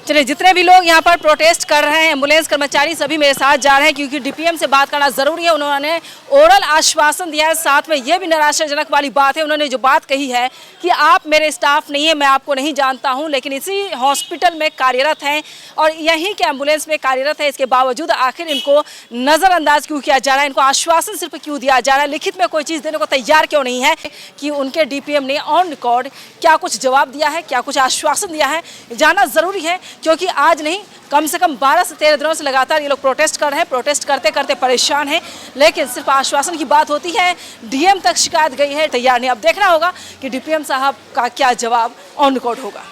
चलिए, जितने भी लोग यहाँ पर प्रोटेस्ट कर रहे हैं, एम्बुलेंस कर्मचारी सभी मेरे साथ जा रहे हैं क्योंकि डीपीएम से बात करना ज़रूरी है। उन्होंने ओरल आश्वासन दिया है, साथ में ये भी निराशाजनक वाली बात है, उन्होंने जो बात कही है कि आप मेरे स्टाफ नहीं है, मैं आपको नहीं जानता हूँ, लेकिन इसी हॉस्पिटल में कार्यरत हैं और यहीं के एम्बुलेंस में कार्यरत है। इसके बावजूद आखिर इनको नज़रअंदाज क्यों किया जा रहा है, इनको आश्वासन सिर्फ क्यों दिया जा रहा है, लिखित में कोई चीज़ देने को तैयार क्यों नहीं है कि उनके डीपीएम ने ऑन रिकॉर्ड क्या कुछ जवाब दिया है, क्या कुछ आश्वासन दिया है, जानना ज़रूरी है। क्योंकि आज नहीं, कम से कम 12 से 13 दिनों से लगातार ये लोग प्रोटेस्ट कर रहे हैं, प्रोटेस्ट करते करते परेशान हैं, लेकिन सिर्फ आश्वासन की बात होती है, डीएम तक शिकायत गई है, तैयार नहीं। अब देखना होगा कि डीपीएम साहब का क्या जवाब ऑन रिकॉर्ड होगा।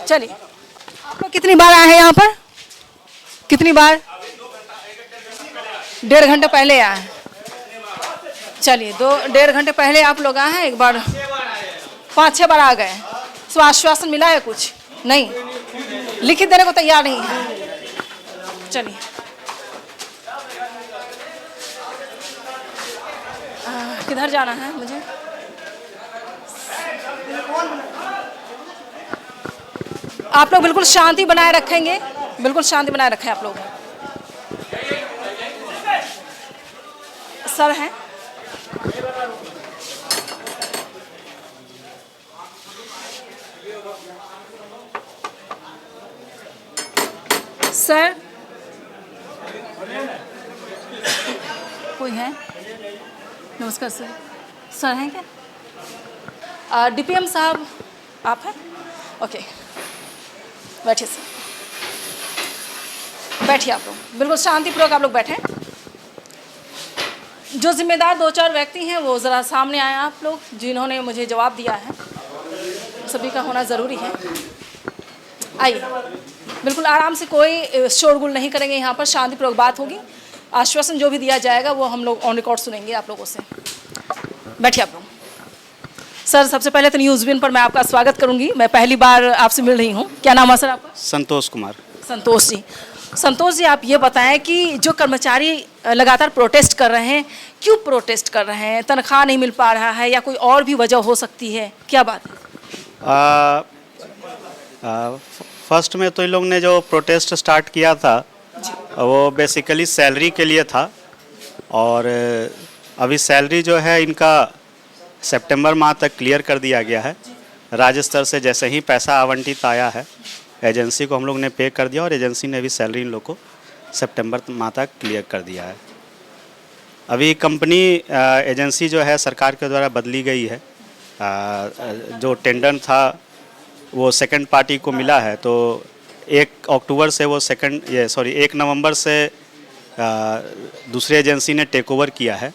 चलिए, आप लोग कितनी बार आए हैं यहाँ पर? कितनी बार? 1.5 घंटे पहले आए हैं। चलिए, 1.5 घंटे पहले आप लोग आए हैं, एक बार 5-6 बार आ गए। सो आश्वासन मिला है कुछ? नहीं, लिखित देने को तैयार नहीं है। चलिए, किधर जाना है मुझे? आप लोग बिल्कुल शांति बनाए रखेंगे, बिल्कुल शांति बनाए रखें आप लोग। सर हैं? सर कोई है? नमस्कार सर। सर हैं क्या? डीपीएम साहब आप हैं? ओके, बैठिए सर, बैठिए आप लोग, बिल्कुल शांतिपूर्वक आप लोग बैठें। जो जिम्मेदार 2-4 व्यक्ति हैं वो ज़रा सामने आए, आप लोग जिन्होंने मुझे जवाब दिया है, सभी का होना ज़रूरी है। आइए, बिल्कुल आराम से, कोई शोरगुल नहीं करेंगे, यहाँ पर शांतिपूर्वक बात होगी। आश्वासन जो भी दिया जाएगा वो हम लोग ऑन रिकॉर्ड सुनेंगे आप लोगों से। बैठिए आप लोग। सर, सबसे पहले तो न्यूज़ विन पर मैं आपका स्वागत करूँगी। मैं पहली बार आपसे मिल रही हूँ। क्या नाम है सर आपका? संतोष कुमार। संतोष जी। संतोष जी, आप ये बताएं कि जो कर्मचारी लगातार प्रोटेस्ट कर रहे हैं, क्यों प्रोटेस्ट कर रहे हैं? तनख्वाह नहीं मिल पा रहा है या कोई और भी वजह हो सकती है, क्या बात है? फर्स्ट में तो इन लोग ने जो प्रोटेस्ट स्टार्ट किया था वो बेसिकली सैलरी के लिए था और अभी सैलरी जो है इनका सितंबर माह तक क्लियर कर दिया गया है। राज्य स्तर से जैसे ही पैसा आवंटित आया है, एजेंसी को हम लोग ने पे कर दिया और एजेंसी ने भी सैलरी इन लोग को सितंबर माह तक क्लियर कर दिया है। अभी कंपनी एजेंसी जो है सरकार के द्वारा बदली गई है। जो टेंडर था वो सेकंड पार्टी को मिला है, तो 1 अक्टूबर से वो 1 नवंबर से दूसरी एजेंसी ने टेक ओवर किया है।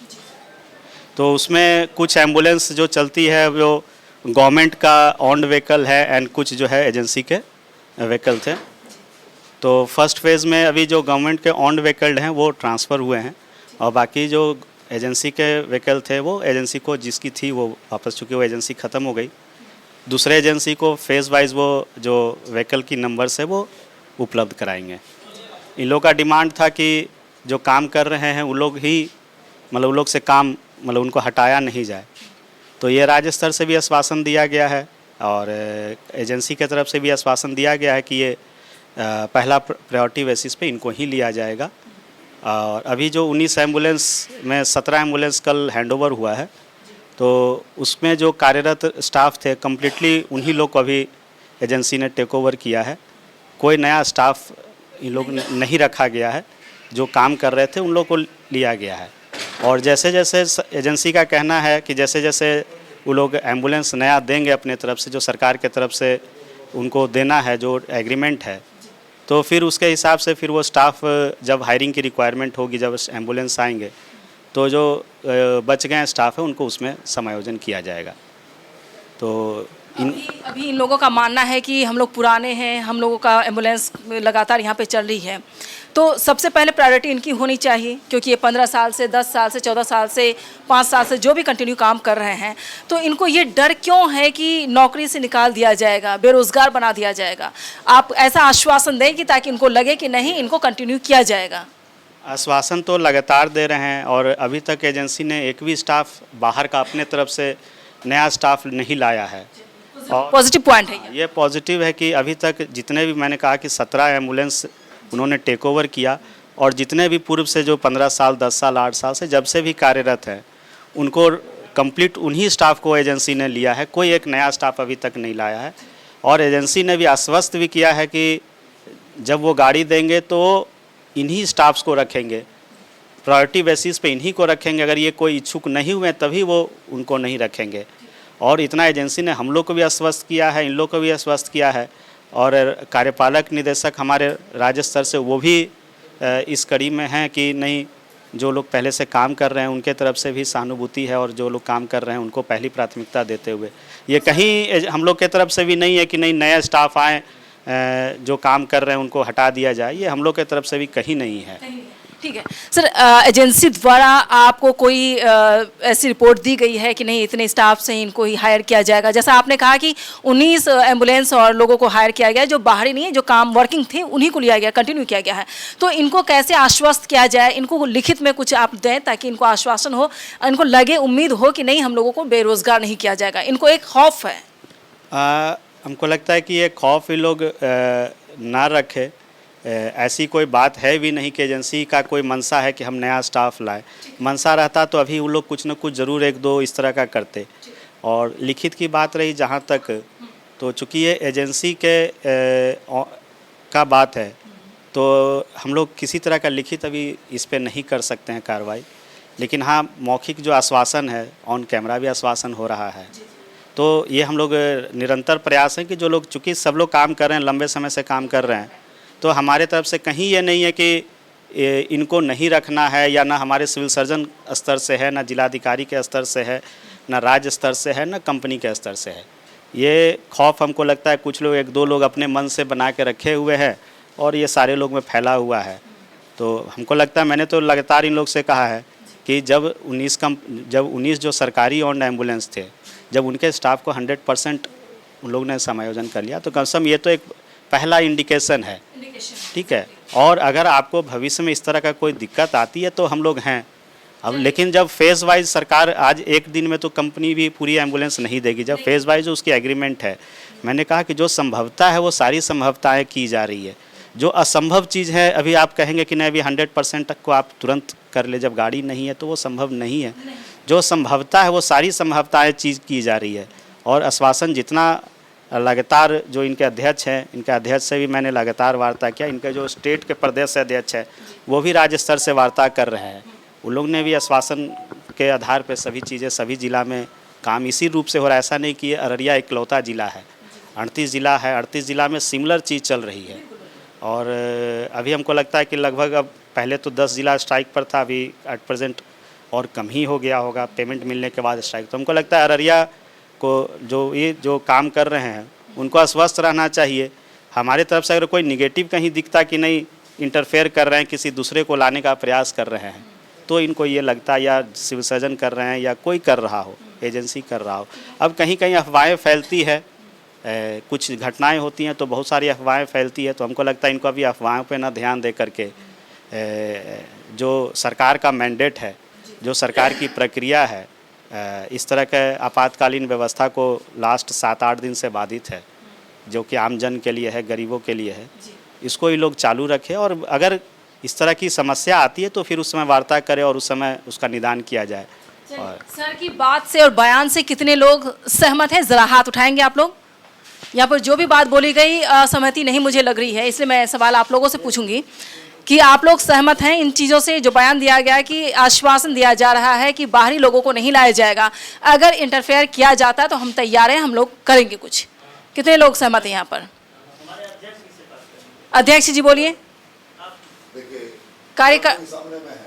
तो उसमें कुछ एम्बुलेंस जो चलती है वो गवर्नमेंट का ऑन्ड व्हीकल है एंड कुछ जो है एजेंसी के व्हीकल थे। तो फर्स्ट फेज़ में अभी जो गवर्नमेंट के ऑन्ड व्हीकल हैं वो ट्रांसफ़र हुए हैं और बाकी जो एजेंसी के व्हीकल थे वो एजेंसी को जिसकी थी वो वापस, चूँकि वो एजेंसी ख़त्म हो गई, दूसरे एजेंसी को फेज़ वाइज वो जो व्हीकल की नंबर से वो उपलब्ध कराएंगे। इन लोगों का डिमांड था कि जो काम कर रहे हैं वो लोग ही, मतलब उन लोग से काम, मतलब उनको हटाया नहीं जाए। तो ये राज्य स्तर से भी आश्वासन दिया गया है और एजेंसी की तरफ से भी आश्वासन दिया गया है कि ये पहला प्रायोरिटी बेसिस पे इनको ही लिया जाएगा। और अभी जो 19 एम्बुलेंस में 17 एम्बुलेंस कल हैंडओवर हुआ है, तो उसमें जो कार्यरत स्टाफ थे कम्प्लीटली उन्हीं लोग को अभी एजेंसी ने टेक ओवर किया है। कोई नया स्टाफ इन लोग नहीं रखा गया है, जो काम कर रहे थे उन लोग को लिया गया है। और जैसे जैसे एजेंसी का कहना है कि जैसे जैसे वो लोग एम्बुलेंस नया देंगे अपने तरफ से, जो सरकार के तरफ से उनको देना है जो एग्रीमेंट है, तो फिर उसके हिसाब से फिर वो स्टाफ जब हायरिंग की रिक्वायरमेंट होगी, जब एम्बुलेंस आएंगे तो जो बच गए स्टाफ है उनको उसमें समायोजन किया जाएगा। तो अभी इन लोगों का मानना है कि हम लोग पुराने हैं, हम लोगों का एम्बुलेंस लगातार यहाँ पे चल रही है, तो सबसे पहले प्रायोरिटी इनकी होनी चाहिए क्योंकि ये 15 साल से, 10 साल से, 14 साल से, 5 साल से जो भी कंटिन्यू काम कर रहे हैं। तो इनको ये डर क्यों है कि नौकरी से निकाल दिया जाएगा, बेरोज़गार बना दिया जाएगा? आप ऐसा आश्वासन दें कि ताकि इनको लगे कि नहीं, इनको कंटिन्यू किया जाएगा। आश्वासन तो लगातार दे रहे हैं और अभी तक एजेंसी ने एक भी स्टाफ बाहर का अपने तरफ से नया स्टाफ नहीं लाया है। और पॉजिटिव पॉइंट है ये। ये पॉजिटिव है कि अभी तक जितने भी, मैंने कहा कि 17 एम्बुलेंस उन्होंने टेक ओवर किया और जितने भी पूर्व से जो 15 साल 10 साल 8 साल से जब से भी कार्यरत हैं उनको कंप्लीट उन्हीं स्टाफ को एजेंसी ने लिया है, कोई एक नया स्टाफ अभी तक नहीं लाया है। और एजेंसी ने भी आश्वस्त भी किया है कि जब वो गाड़ी देंगे तो इन्हीं स्टाफ्स को रखेंगे, प्रायोरिटी बेसिस पे इन्हीं को रखेंगे, अगर ये कोई इच्छुक नहीं हुए तभी वो उनको नहीं रखेंगे। और इतना एजेंसी ने हम लोग को भी आश्वस्त किया है, इन लोग को भी आश्वस्त किया है और कार्यपालक निदेशक हमारे राज्य स्तर से वो भी इस कड़ी में हैं कि नहीं, जो लोग पहले से काम कर रहे हैं उनके तरफ से भी सहानुभूति है और जो लोग काम कर रहे हैं उनको पहली प्राथमिकता देते हुए, ये कहीं हम लोग के तरफ से भी नहीं है कि नहीं नया स्टाफ आए जो काम कर रहे हैं उनको हटा दिया जाए, ये हम लोग के तरफ से भी कहीं नहीं है। ठीक है सर, एजेंसी द्वारा आपको कोई ऐसी रिपोर्ट दी गई है कि नहीं इतने स्टाफ से इनको ही हायर किया जाएगा? जैसा आपने कहा कि 19 एम्बुलेंस और लोगों को हायर किया गया, जो बाहरी नहीं है, जो काम वर्किंग थे उन्हीं को लिया गया, कंटिन्यू किया गया है। तो इनको कैसे आश्वस्त किया जाए? इनको लिखित में कुछ आप दें ताकि इनको आश्वासन हो, इनको लगे, उम्मीद हो कि नहीं हम लोगों को बेरोजगार नहीं किया जाएगा। इनको एक खौफ है। हमको लगता है कि ये खौफ ये लोग ना रखे, ऐसी कोई बात है भी नहीं कि एजेंसी का कोई मंशा है कि हम नया स्टाफ लाए। मंशा रहता तो अभी वो लोग कुछ न कुछ ज़रूर एक दो इस तरह का करते। और लिखित की बात रही जहाँ तक, तो चूँकि ये एजेंसी के का बात है तो हम लोग किसी तरह का लिखित अभी इस पे नहीं कर सकते हैं कार्रवाई। लेकिन हाँ, मौखिक जो आश्वासन है, ऑन कैमरा भी आश्वासन हो रहा है। तो ये हम लोग निरंतर प्रयास है कि जो लोग, चूँकि सब लोग काम कर रहे हैं, लंबे समय से काम कर रहे हैं, तो हमारे तरफ से कहीं ये नहीं है कि इनको नहीं रखना है, या ना हमारे सिविल सर्जन स्तर से है, ना जिलाधिकारी के स्तर से है, ना राज्य स्तर से है, ना कंपनी के स्तर से है। ये खौफ हमको लगता है कुछ लोग, एक दो लोग अपने मन से बना के रखे हुए हैं और ये सारे लोग में फैला हुआ है। तो हमको लगता है, मैंने तो लगातार इन लोग से कहा है कि जब 19 जो सरकारी ऑन एम्बुलेंस थे, जब उनके स्टाफ को 100% उन लोग ने समायोजन कर लिया, तो कम से कम ये तो एक पहला इंडिकेशन है। ठीक है, और अगर आपको भविष्य में इस तरह का कोई दिक्कत आती है तो हम लोग हैं अब। लेकिन जब फेज़ वाइज सरकार, आज एक दिन में तो कंपनी भी पूरी एम्बुलेंस नहीं देगी, जब फेज़ वाइज उसकी एग्रीमेंट है। मैंने कहा कि जो संभवता है वो सारी संभवताएं की जा रही है। जो असंभव चीज़ है, अभी आप कहेंगे कि नहीं अभी 100% तक को आप तुरंत कर ले, जब गाड़ी नहीं है तो वो संभव नहीं है। जो संभवता है वो सारी संभवताएँ चीज़ की जा रही है। और आश्वासन जितना लगातार, जो इनके अध्यक्ष हैं, इनके अध्यक्ष से भी मैंने लगातार वार्ता किया, इनके जो स्टेट के प्रदेश अध्यक्ष है वो भी राज्य स्तर से वार्ता कर रहे हैं। उन लोग ने भी आश्वासन के आधार पर सभी चीज़ें, सभी जिला में काम इसी रूप से हो रहा है। ऐसा नहीं कि अररिया इकलौता जिला है, 38 जिला है, 38 जिला में सिमिलर चीज़ चल रही है। और अभी हमको लगता है कि लगभग, अब पहले तो 10 जिला स्ट्राइक पर था, अभी एट प्रेजेंट और कम ही हो गया होगा पेमेंट मिलने के बाद स्ट्राइक। तो हमको लगता है अररिया को जो काम कर रहे हैं उनको आश्वस्त रहना चाहिए। हमारे तरफ से अगर कोई निगेटिव कहीं दिखता कि नहीं इंटरफेयर कर रहे हैं, किसी दूसरे को लाने का प्रयास कर रहे हैं, तो इनको ये लगता है, या सिविल सर्जन कर रहे हैं या कोई कर रहा हो, एजेंसी कर रहा हो। अब कहीं कहीं अफवाहें फैलती है, कुछ घटनाएं होती हैं तो बहुत सारी अफवाहें फैलती है। तो हमको लगता है इनको अभी अफवाहों पे ना ध्यान दे करके जो सरकार का मैंडेट है, जो सरकार की प्रक्रिया है, इस तरह के आपातकालीन व्यवस्था को लास्ट 7-8 दिन से बाधित है, जो कि आम जन के लिए है, गरीबों के लिए है, इसको ये लोग चालू रखें। और अगर इस तरह की समस्या आती है तो फिर उस समय वार्ता करें और उस समय उसका निदान किया जाए। और सर की बात से और बयान से कितने लोग सहमत हैं? ज़रा हाथ उठाएंगे आप लोग। यहाँ पर जो भी बात बोली गई असहमति नहीं मुझे लग रही है, इसलिए मैं सवाल आप लोगों से पूछूंगी कि आप लोग सहमत हैं इन चीज़ों से? जो बयान दिया गया कि आश्वासन दिया जा रहा है कि बाहरी लोगों को नहीं लाया जाएगा, अगर इंटरफेयर किया जाता है तो हम तैयार हैं, हम लोग करेंगे कुछ। कितने लोग सहमत हैं यहाँ पर? अध्यक्ष जी बोलिए। कार्यकाल सामने में है,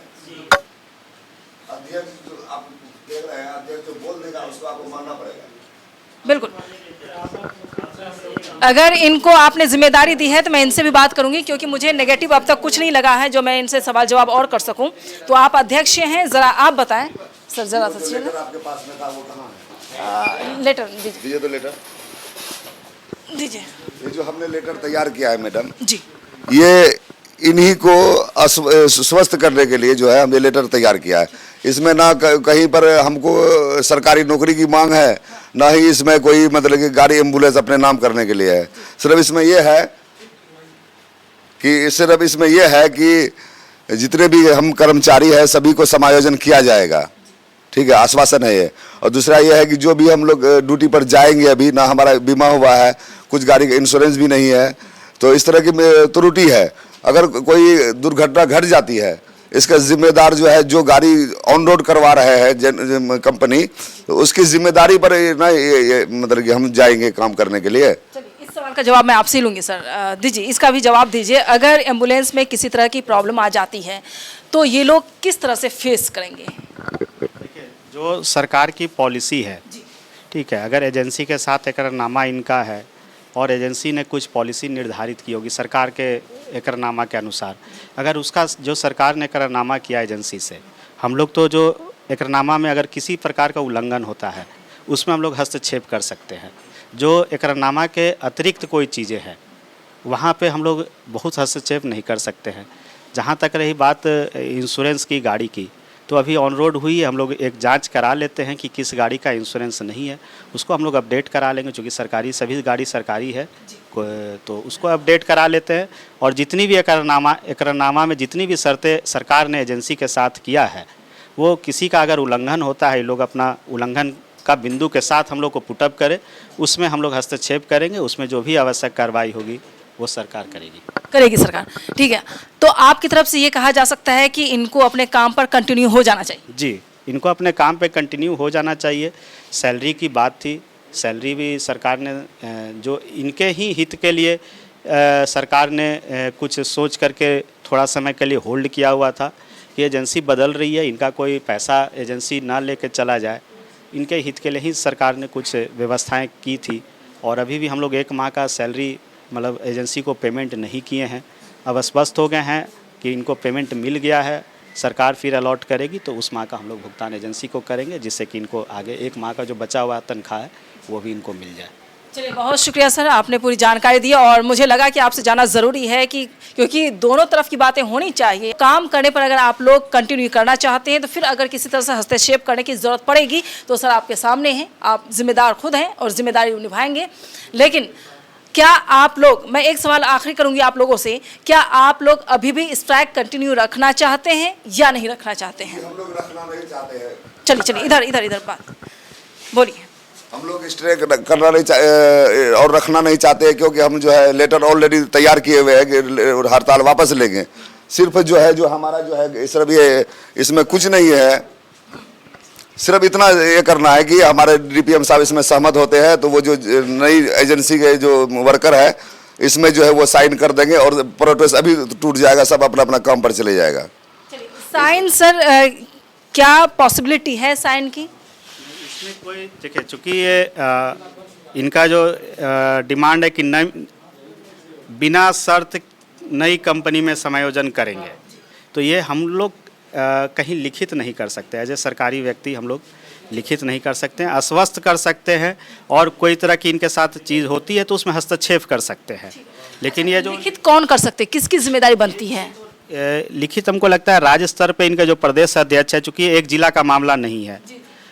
अध्यक्ष जो आप देख रहे हैं, अध्यक्ष जो बोल देगा उसको आपको मानना पड़ेगा। बिल्कुल। अगर इनको आपने जिम्मेदारी दी है तो मैं इनसे भी बात करूंगी, क्योंकि मुझे नेगेटिव अब तक कुछ नहीं लगा है जो मैं इनसे सवाल जवाब और कर सकूं। तो आप अध्यक्ष हैं, ज़रा आप बताएं सर। ज़रा सा लेटर आपके पास में था, वो कहाँ है? लेटर दीजिए तो लेटर दीजिए। ये जो हमने लेटर तैयार किया है मैडम जी, इन्हीं को स्वस्थ करने के लिए जो है हमने लेटर तैयार किया है। इसमें ना कहीं पर हमको सरकारी नौकरी की मांग है, ना ही इसमें कोई मतलब कि गाड़ी एम्बुलेंस अपने नाम करने के लिए है। सिर्फ इसमें यह है कि जितने भी हम कर्मचारी हैं सभी को समायोजन किया जाएगा, ठीक है, आश्वासन है ये। और दूसरा ये है कि जो भी हम लोग ड्यूटी पर जाएंगे, अभी ना हमारा बीमा हुआ है, कुछ गाड़ी का इंश्योरेंस भी नहीं है, तो इस तरह की त्रुटि है। अगर कोई दुर्घटना घट जाती है, इसका जिम्मेदार जो है, जो गाड़ी ऑन रोड करवा रहे हैं कंपनी, तो उसकी जिम्मेदारी पर ना ये मतलब कि हम जाएंगे काम करने के लिए। इस सवाल का जवाब मैं आपसे लूंगी सर, दीजिए इसका भी जवाब दीजिए। अगर एम्बुलेंस में किसी तरह की प्रॉब्लम आ जाती है तो ये लोग किस तरह से फेस करेंगे? जो सरकार की पॉलिसी है, ठीक है, अगर एजेंसी के साथ एकरारनामा इनका है और एजेंसी ने कुछ पॉलिसी निर्धारित की होगी सरकार के एकरारनामा के अनुसार, अगर उसका जो सरकार ने एकरारनामा किया एजेंसी से, हम लोग तो जो एकरारनामा में अगर किसी प्रकार का उल्लंघन होता है उसमें हम लोग हस्तक्षेप कर सकते हैं। जो एकरारनामा के अतिरिक्त कोई चीज़ें हैं वहाँ पे हम लोग बहुत हस्तक्षेप नहीं कर सकते हैं। जहाँ तक रही बात इंश्योरेंस की गाड़ी की, तो अभी ऑन रोड हुई है, हम लोग एक जांच करा लेते हैं कि किस गाड़ी का इंश्योरेंस नहीं है, उसको हम लोग अपडेट करा लेंगे, क्योंकि सरकारी सभी गाड़ी सरकारी है, तो उसको अपडेट करा लेते हैं। और जितनी भी एकरारनामा में जितनी भी शर्तें सरकार ने एजेंसी के साथ किया है, वो किसी का अगर उल्लंघन होता है, लोग अपना उल्लंघन का बिंदु के साथ हम लोग को पुटअप करें, उसमें हम लोग हस्तक्षेप करेंगे, उसमें जो भी आवश्यक कार्रवाई होगी वो सरकार करेगी सरकार। ठीक है, तो आपकी तरफ से ये कहा जा सकता है कि इनको अपने काम पर कंटिन्यू हो जाना चाहिए? जी, इनको अपने काम पे कंटिन्यू हो जाना चाहिए। सैलरी की बात थी, सैलरी भी सरकार ने जो इनके ही हित के लिए सरकार ने कुछ सोच करके थोड़ा समय के लिए होल्ड किया हुआ था कि एजेंसी बदल रही है, इनका कोई पैसा एजेंसी ना लेके चला जाए, इनके हित के लिए ही सरकार ने कुछ व्यवस्थाएं की थी। और अभी भी हम लोग 1 माह का सैलरी मतलब एजेंसी को पेमेंट नहीं किए हैं। अब आश्वस्त हो गए हैं कि इनको पेमेंट मिल गया है, सरकार फिर अलॉट करेगी तो उस माह का हम लोग भुगतान एजेंसी को करेंगे, जिससे कि इनको आगे 1 माह का जो बचा हुआ तनख्वाह है वो भी इनको मिल जाए। चलिए, बहुत शुक्रिया सर, आपने पूरी जानकारी दी और मुझे लगा कि आपसे जानना ज़रूरी है कि क्योंकि दोनों तरफ की बातें होनी चाहिए। काम करने पर अगर आप लोग कंटिन्यू करना चाहते हैं तो फिर अगर किसी तरह से हस्तक्षेप करने की ज़रूरत पड़ेगी तो सर आपके सामने हैं, आप जिम्मेदार खुद हैं और जिम्मेदारी निभाएंगे। लेकिन क्या आप लोग, मैं एक सवाल आखिरी करूंगी आप लोगों से, क्या आप लोग अभी भी स्ट्राइक कंटिन्यू रखना चाहते हैं या नहीं रखना चाहते हैं? हम लोग रखना नहीं चाहते हैं। चलिए इधर बात बोलिए। हम लोग स्ट्राइक करना नहीं और रखना नहीं चाहते हैं, क्योंकि हम जो है लेटर ऑलरेडी तैयार किए हुए हैं कि हड़ताल वापस लेंगे। सिर्फ जो है जो हमारा जो है सिर्फ ये इसमें कुछ नहीं है, सिर्फ इतना ये करना है कि हमारे डीपीएम साहब इसमें सहमत होते हैं तो वो जो नई एजेंसी के जो वर्कर है इसमें जो है वो साइन कर देंगे और प्रोटेस्ट अभी टूट जाएगा, सब अपना अपना काम पर चले जाएगा। साइन सर क्या पॉसिबिलिटी है साइन की? इसमें कोई देखिए, चूँकि ये इनका जो डिमांड है कि बिना शर्त नई कंपनी में समायोजन करेंगे, तो ये हम लोग कहीं लिखित नहीं कर सकते। एज ए सरकारी व्यक्ति हम लोग लिखित नहीं कर सकते हैं, आश्वस्त कर सकते हैं और कोई तरह की इनके साथ चीज़ होती है तो उसमें हस्तक्षेप कर सकते हैं। लेकिन ये जो लिखित कौन कर सकते, किसकी जिम्मेदारी बनती है? लिखित हमको लगता है राज्य स्तर पे इनका जो प्रदेश अध्यक्ष है, चूँकि एक जिला का मामला नहीं है,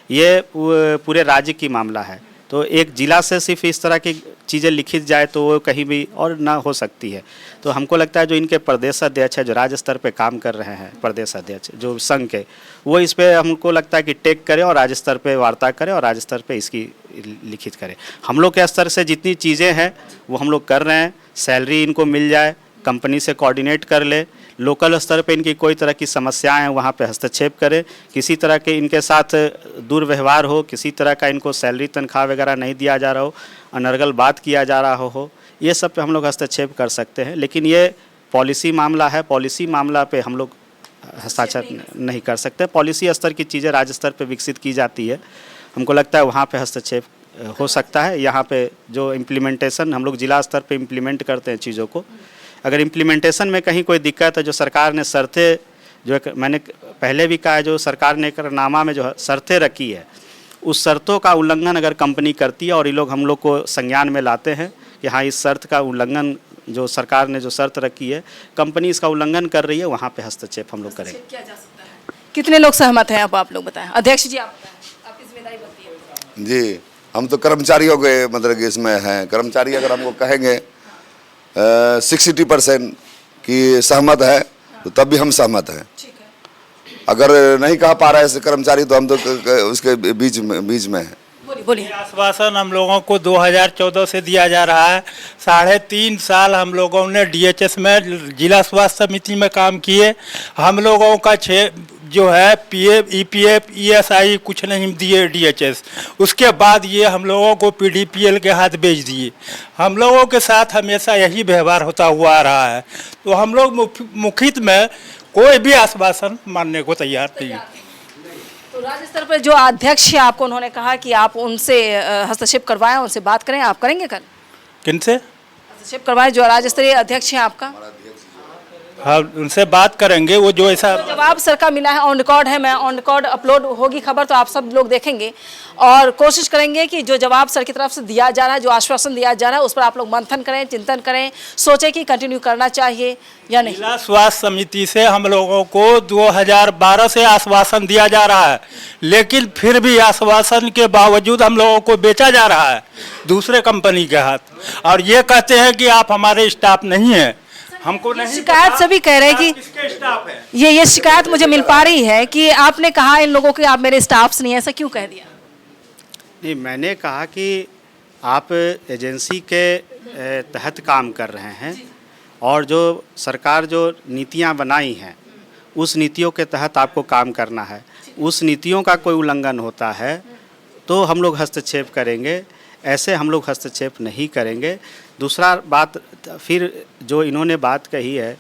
ये पूरे राज्य की मामला है, तो एक जिला से सिर्फ इस तरह की चीज़ें लिखित जाए तो वो कहीं भी और ना हो सकती है। तो हमको लगता है जो इनके प्रदेश अध्यक्ष है, जो राज्य स्तर पे काम कर रहे हैं प्रदेश अध्यक्ष जो संघ के, वो इस पे हमको लगता है कि टेक करे और राज्य स्तर पे वार्ता करे और राज्य स्तर पे इसकी लिखित करे। हम लोग के स्तर से जितनी चीज़ें हैं वो हम लोग कर रहे हैं, सैलरी इनको मिल जाए, कंपनी से कोऑर्डिनेट कर ले, लोकल स्तर पे इनकी कोई तरह की समस्याएं हैं वहाँ पे हस्तक्षेप करें, किसी तरह के इनके साथ दुर्व्यवहार हो, किसी तरह का इनको सैलरी तनख्वाह वगैरह नहीं दिया जा रहा हो, अनर्गल बात किया जा रहा हो, ये सब पे हम लोग हस्तक्षेप कर सकते हैं। लेकिन ये पॉलिसी मामला है, पॉलिसी मामला पे हम लोग हस्ताक्षर नहीं कर सकते। पॉलिसी स्तर की चीज़ें राज्य स्तर पे विकसित की जाती है, हमको लगता है वहाँ पे हस्तक्षेप हो सकता है। यहाँ पे जो इम्प्लीमेंटेशन हम लोग जिला स्तर पे इम्प्लीमेंट करते हैं चीज़ों को, अगर इम्प्लीमेंटेशन में कहीं कोई दिक्कत है, जो सरकार ने शर्तें, जो मैंने पहले भी कहा है, जो सरकार ने एकरारनामा में जो शर्तें रखी है, उस शर्तों का उल्लंघन अगर कंपनी करती है और ये लोग हम लोग को संज्ञान में लाते हैं कि हाँ इस शर्त का उल्लंघन जो सरकार ने जो शर्त रखी है, कंपनी इसका उल्लंघन कर रही है, वहाँ पे हस्तक्षेप हम लोग करेंगे। किया जा सकता है। कितने लोग सहमत हैं अब आप लोग बताएं। अध्यक्ष जी आप बताएं, आपकी जिम्मेदारी बनती है। जी, हम तो कर्मचारियों के मतलब कि इसमें हैं। कर्मचारी अगर हमको कहेंगे 60% की सहमत है तो तब भी हम सहमत हैं। अगर नहीं कह पा रहे हैं कर्मचारी तो हम तो उसके बीच में हैं। बोलिए। आश्वासन हम लोगों को 2014 से दिया जा रहा है। 3.5 साल हम लोगों ने DHS में जिला स्वास्थ्य समिति में काम किए। हम लोगों का जो है PF, EPF, ESI कुछ नहीं दिए DHS। उसके बाद ये हम लोगों को PDPL के हाथ भेज दिए। हम लोगों के साथ हमेशा यही व्यवहार होता हुआ आ रहा है। तो हम लोग मुखित में कोई भी आश्वासन मानने को तैयार नहीं है। तो राज्य स्तर पर जो अध्यक्ष है आपको उन्होंने कहा कि आप उनसे हस्तक्षेप करवाएं, उनसे बात करें, आप करेंगे कल? किनसे हस्तक्षेप करवाएं जो राज्य स्तरीय अध्यक्ष है आपका? हाँ, उनसे बात करेंगे। वो जो ऐसा जवाब सर का मिला है, ऑन रिकॉर्ड है, मैं ऑन रिकॉर्ड अपलोड होगी खबर तो आप सब लोग देखेंगे और कोशिश करेंगे कि जो जवाब सर की तरफ से दिया जा रहा है, जो आश्वासन दिया जा रहा है, उस पर आप लोग मंथन करें, चिंतन करें, सोचें कि कंटिन्यू करना चाहिए या नहीं। जिला स्वास्थ्य समिति से हम लोगों को 2012 से आश्वासन दिया जा रहा है, लेकिन फिर भी आश्वासन के बावजूद हम लोगों को बेचा जा रहा है दूसरे कंपनी के हाथ। और ये कहते हैं कि आप हमारे स्टाफ नहीं हैं। हमको नहीं शिकायत सभी कह रहे हैं कि किसके स्टाफ है। ये शिकायत मुझे मिल पा रही है कि आपने कहा इन लोगों के आप मेरे स्टाफ्स नहीं, ऐसा क्यों कह दिया? नहीं, मैंने कहा कि आप एजेंसी के तहत काम कर रहे हैं और जो सरकार जो नीतियां बनाई हैं उस नीतियों के तहत आपको काम करना है। उस नीतियों का कोई उल्लंघन होता है तो हम लोग हस्तक्षेप करेंगे, ऐसे हम लोग हस्तक्षेप नहीं करेंगे। दूसरा बात फिर जो इन्होंने बात कही है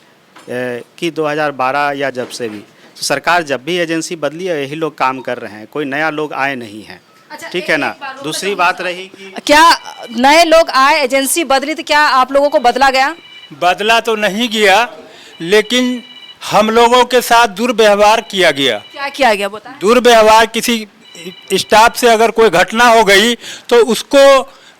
कि 2012 या जब से भी तो सरकार जब भी एजेंसी बदली है यही लोग काम कर रहे हैं, कोई नया लोग आए नहीं हैं। ठीक है ना। दूसरी बात रही कि क्या नए लोग आए, एजेंसी बदली, तो क्या आप लोगों को बदला गया? बदला तो नहीं गया, लेकिन हम लोगों के साथ दुर्व्यवहार किया गया। क्या किया गया बताएं? दुर्व्यवहार, किसी स्टाफ से अगर कोई घटना हो गई तो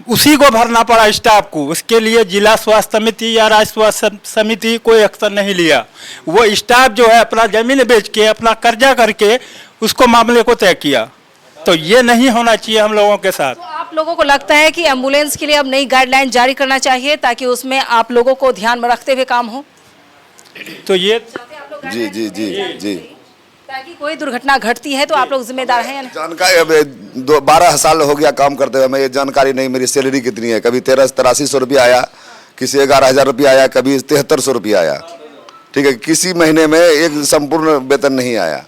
उसी को भरना पड़ा स्टाफ को। उसके लिए जिला स्वास्थ्य समिति या राज्य स्वास्थ्य समिति कोई एक्शन नहीं लिया। वो स्टाफ जो है अपना जमीन बेच के, अपना कर्जा करके उसको मामले को तय किया। तो ये नहीं होना चाहिए हम लोगों के साथ। तो आप लोगों को लगता है कि एम्बुलेंस के लिए अब नई गाइडलाइन जारी करना चाहिए ताकि उसमें आप लोगों को ध्यान में रखते हुए काम हो? तो ये जी जी जी जी ताकि कोई दुर्घटना घटती है तो आप लोग जिम्मेदार हैं या नहीं? जानकारी अब 12 साल हो गया काम करते हुए, मैं ये जानकारी नहीं मेरी सैलरी कितनी है। कभी 8300 रुपया आया, किसी 11,000 रुपया आया, कभी 7300 रुपया आया। ठीक है, किसी महीने में एक संपूर्ण वेतन नहीं आया।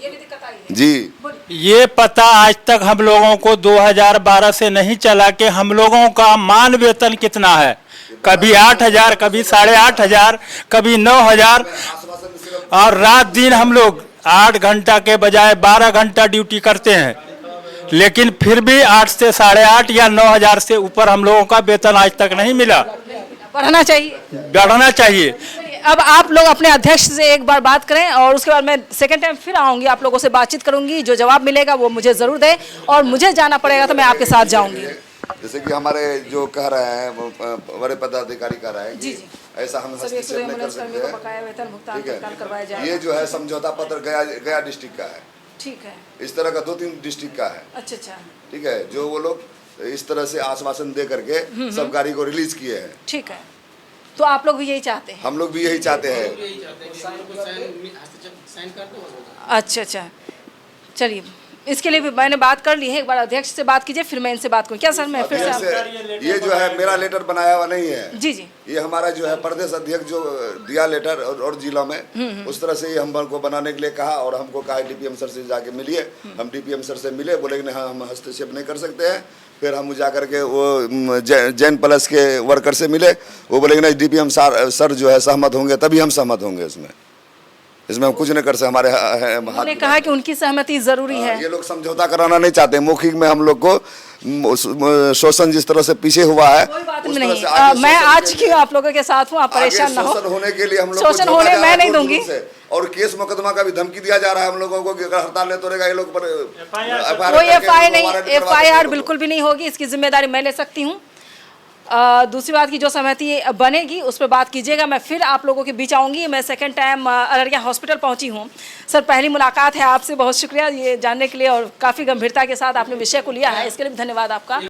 ये भी दिक्कत आई है। जी, ये पता आज तक हम लोगों को 2012 से नहीं चला कि हम लोगों का मान वेतन कितना है। कभी 8,000, कभी 8,500, कभी 9,000। और रात दिन हम लोग 8 घंटा के बजाय 12 घंटा ड्यूटी करते हैं, लेकिन फिर भी 8 से 8,500 या 9,000 से ऊपर हम लोगों का वेतन आज तक नहीं मिला। बढ़ना चाहिए, बढ़ना चाहिए। अब आप लोग अपने अध्यक्ष से एक बार बात करें और उसके बाद मैं सेकंड टाइम फिर आऊंगी, आप लोगों से बातचीत करूंगी। जो जवाब मिलेगा वो मुझे जरूर दें और मुझे जाना पड़ेगा तो मैं आपके साथ जाऊंगी। जैसे कि हमारे जो कह रहे हैं बड़े पदाधिकारी कह रहे हैं कि ऐसा हम हस्तक्षेप नहीं कर सकते हैं। ठीक है, ये जो है समझौता पत्र गया डिस्ट्रिक्ट का है। ठीक है, इस तरह का 2-3 डिस्ट्रिक्ट का है। अच्छा अच्छा, ठीक है, जो वो लोग इस तरह से आश्वासन दे करके सब गाड़ी को रिलीज किए हैं। ठीक है, तो आप लोग भी यही चाहते हैं? हम लोग भी यही चाहते हैं। अच्छा अच्छा, चलिए, इसके लिए भी मैंने बात कर ली है। एक बार अध्यक्ष से बात कीजिए, फिर मैं इनसे बात करूँ। क्या सर, मैं फिर से ये जो है मेरा लेटर बनाया हुआ नहीं है। जी जी, ये हमारा जो है प्रदेश अध्यक्ष जो दिया लेटर और जिला में उस तरह से ही हमको बनाने के लिए कहा और हमको कहा DPM सर से जाके मिलिए। हम DPM सर से मिले, बोले कि हाँ हम हस्तक्षेप नहीं कर सकते हैं। फिर हम जा करके वो जैन प्लस के वर्कर से मिले, वो बोले कि नहीं DPM सर जो है सहमत होंगे तभी हम सहमत होंगे। इसमें हम कुछ नहीं कर सकते। हमारे उन्होंने कहा कि उनकी सहमति जरूरी है। ये लोग समझौता कराना नहीं चाहते। मौखिक में हम लोग को शोषण जिस तरह से पीछे हुआ है, कोई बात नहीं, मैं आज की आप लोगों के साथ हूँ, आप परेशान ना हो। शोषण होने के लिए हम लोग शोषण होने मैं नहीं दूंगी। और केस मुकदमा का भी धमकी दिया जा रहा है हम लोगों को कि अगर हड़ताल नहीं तोड़ेगा ये लोग पर कोई FIR नहीं, FIR बिल्कुल भी नहीं होगी। इसकी जिम्मेदारी मैं ले सकती हूँ। दूसरी बात की जो सहमति बनेगी उस पर बात कीजिएगा। मैं फिर आप लोगों के बीच आऊँगी। मैं सेकेंड टाइम अररिया हॉस्पिटल पहुँची हूँ। सर, पहली मुलाकात है आपसे, बहुत शुक्रिया ये जानने के लिए और काफ़ी गंभीरता के साथ आपने विषय को लिया है, इसके लिए भी धन्यवाद आपका।